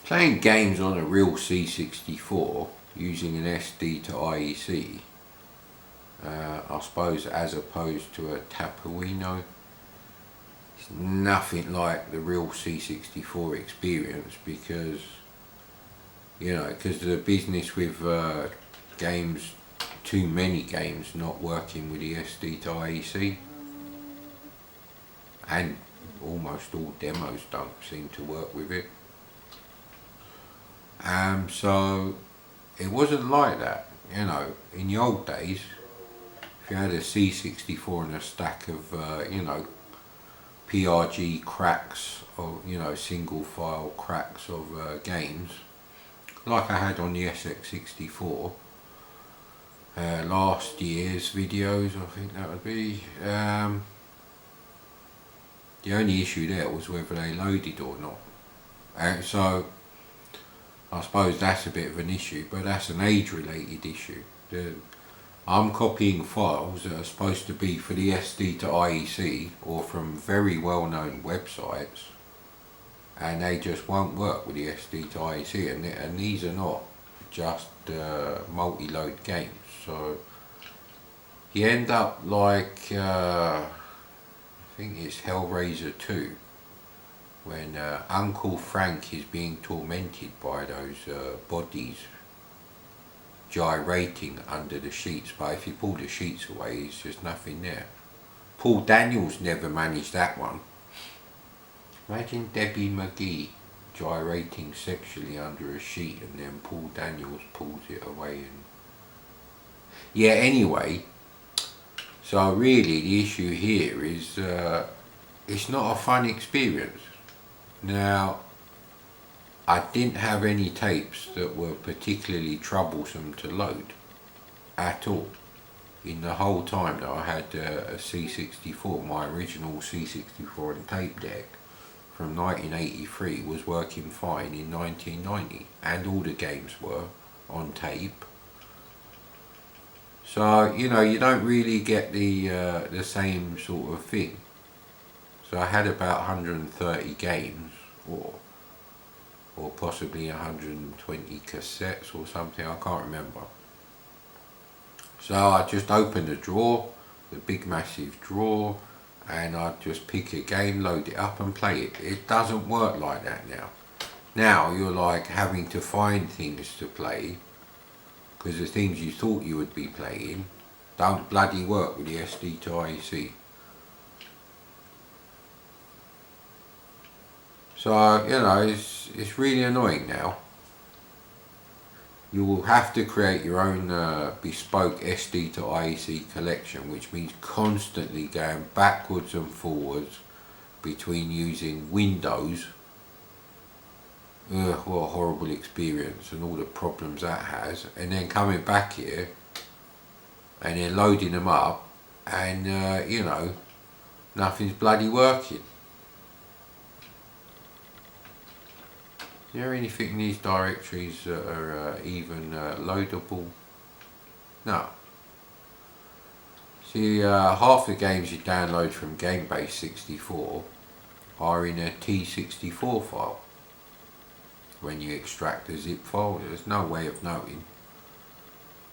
Playing games on a real C64 using an SD to IEC, I suppose, as opposed to a Tapuino, it's nothing like the real C64 experience because, because of the business with games, too many games not working with the SD to IEC, and almost all demos don't seem to work with it. So it wasn't like that, in the old days. If you had a C64 and a stack of, PRG cracks or, single file cracks of games, like I had on the SX64, last year's videos, I think that would be, the only issue there was whether they loaded or not. So I suppose that's a bit of an issue, but that's an age-related issue. I'm copying files that are supposed to be for the SD to IEC or from very well-known websites, and they just won't work with the SD to IEC, and these are not just multi-load games. So you end up like, I think it's Hellraiser 2, when Uncle Frank is being tormented by those bodies gyrating under the sheets, but if you pull the sheets away, there's just nothing there. Paul Daniels never managed that one. Imagine Debbie McGee gyrating sexually under a sheet and then Paul Daniels pulls it away. And yeah, anyway, so really the issue here is it's not a fun experience. Now, I didn't have any tapes that were particularly troublesome to load at all. In the whole time that I had a C64, my original C64 and tape deck from 1983 was working fine in 1990, and all the games were on tape. So, you don't really get the same sort of thing. So I had about 130 games, or possibly 120 cassettes or something, I can't remember. So I just opened the drawer, the big massive drawer, and I'd just pick a game, load it up and play it. It doesn't work like that now. Now you're like having to find things to play, because the things you thought you would be playing don't bloody work with the SD to IEC. So, it's really annoying now. You will have to create your own bespoke SD to IEC collection, which means constantly going backwards and forwards between using Windows, what a horrible experience, and all the problems that has, and then coming back here and then loading them up, and nothing's bloody working. Is there anything in these directories that are even loadable? No. See, half the games you download from GameBase64 are in a T64 file. When you extract a zip file, there's no way of knowing.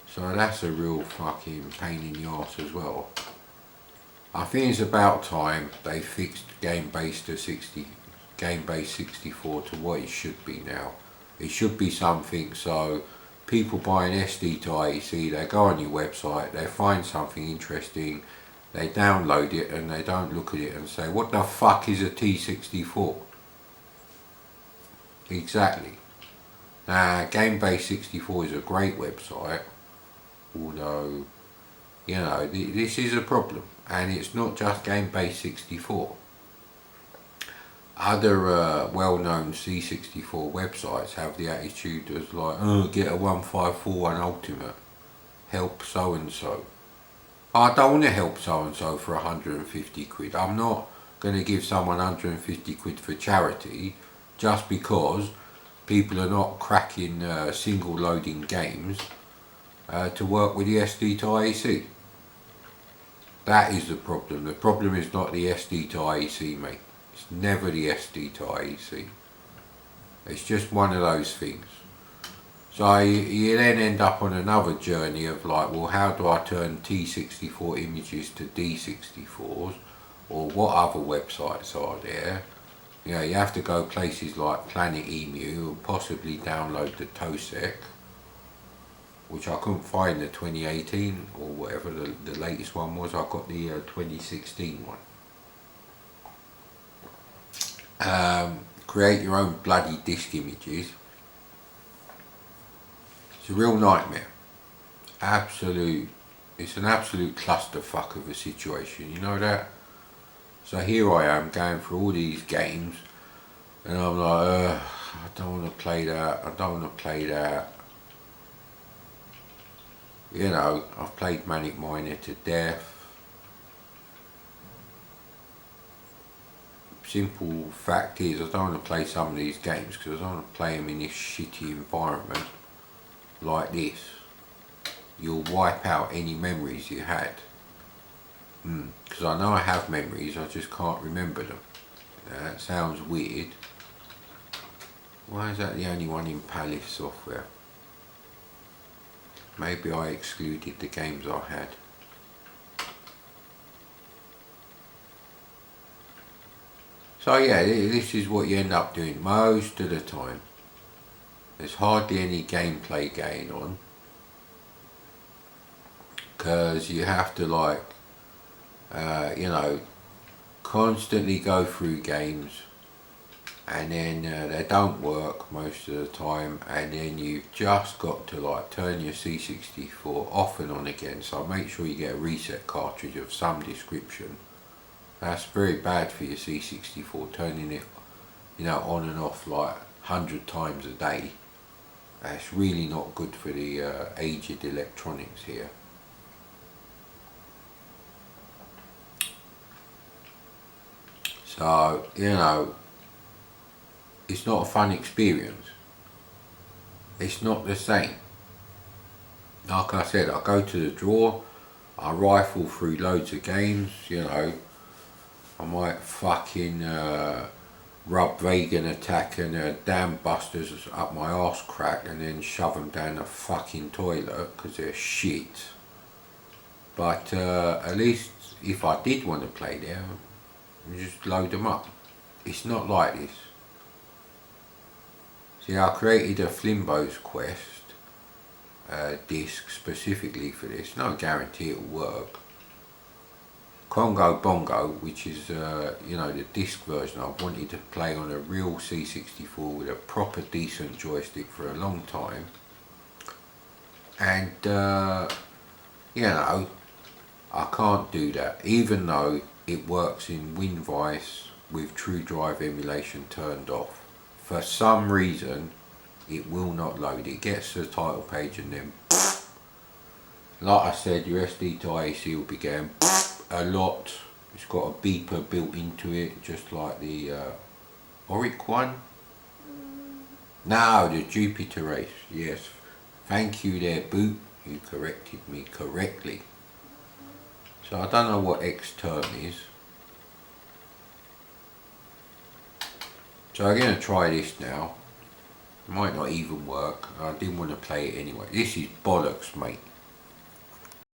So that's a real fucking pain in the arse as well. I think it's about time they fixed GameBase 64 to what it should be now. It should be something so people buy an SD to IEC, they go on your website, they find something interesting, they download it, and they don't look at it and say, what the fuck is a T64? Exactly. Now, GameBase 64 is a great website, although, this is a problem, and it's not just GameBase 64. Other well-known C64 websites have the attitude as like, oh, get a 1541 Ultimate, help so-and-so. I don't want to help so-and-so for 150 quid. I'm not going to give someone 150 quid for charity just because people are not cracking single loading games to work with the SD to IEC. That is the problem. The problem is not the SD to IEC, mate. It's never the SD to IEC. It's just one of those things. So you then end up on another journey of like, well, how do I turn T64 images to D64s, or what other websites are there? You know, you have to go places like Planet Emu and possibly download the TOSEC, which I couldn't find the 2018 or whatever the latest one was. I got the 2016 one. Create your own bloody disk images. It's a real nightmare. It's an absolute clusterfuck of a situation, you know that? So here I am going through all these games, and I'm like, I don't want to play that, I don't want to play that. You know, I've played Manic Miner to death. Simple fact is, I don't want to play some of these games because I don't want to play them in this shitty environment like this. You'll wipe out any memories you had. Because I know I have memories, I just can't remember them. That sounds weird. Why is that the only one in Palace software? Maybe I excluded the games I had. So yeah, this is what you end up doing most of the time. There's hardly any gameplay going on, because you have to like, you know, constantly go through games, and then they don't work most of the time, and then you've just got to like turn your C64 off and on again. So make sure you get a reset cartridge of some description. That's very bad for your C64, turning it, you know, on and off like 100 times a day. That's really not good for the aged electronics here. So, you know, it's not a fun experience. It's not the same. Like I said, I go to the drawer, I rifle through loads of games, you know. I might fucking rub Vegan Attack and Dam Busters up my arse crack and then shove them down the fucking toilet because they're shit. But at least if I did want to play them, just load them up. It's not like this. See, I created a Flimbo's Quest disc specifically for this. No guarantee it'll work. Congo Bongo, which is you know, the disc version, I wanted to play on a real C64 with a proper decent joystick for a long time, and you know, I can't do that, even though it works in WinVice with TrueDrive emulation turned off. For some reason it will not load. It gets to the title page and then, like I said, your SD to IAC will be going a lot. It's got a beeper built into it, just like the Auric one. No, the Jupiter race, yes. Thank you there, Boot. You corrected me correctly. So I don't know what X term is. So I'm going to try this now. It might not even work. I didn't want to play it anyway. This is bollocks, mate.